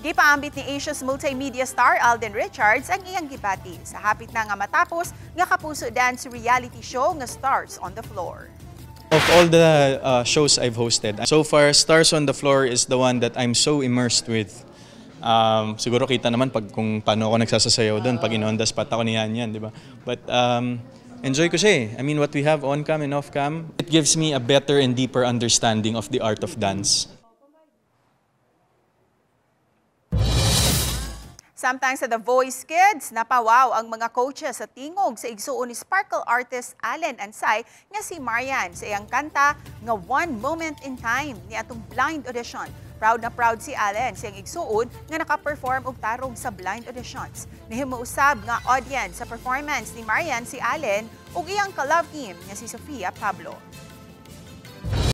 Gipaambit ni Asia's multimedia star Alden Richards ang iyang gibati sa hapit na nga matapos nga kapuso dance reality show nga Stars on the Floor. Of all the shows I've hosted, so far Stars on the Floor is the one that I'm so immersed with. Siguro kita naman kung paano ako nagsasasayaw doon pag in-on the spot ako ni Yan, di ba? But enjoy ko siya eh. I mean, what we have on cam and off cam, it gives me a better and deeper understanding of the art of dance. Samtang sa The Voice Kids, napawaw ang mga coaches sa tingog sa igsuon ni Sparkle artist Allen Ansay nga si Marian sa iyang kanta nga One Moment in Time ni atong blind audition. Proud na proud si Allen sa iyang igsuon nga naka-perform og tarong sa blind auditions. Nahimuusab nga audience sa performance ni Marian si Allen ug iyang ka-love team nga si Sofia Pablo.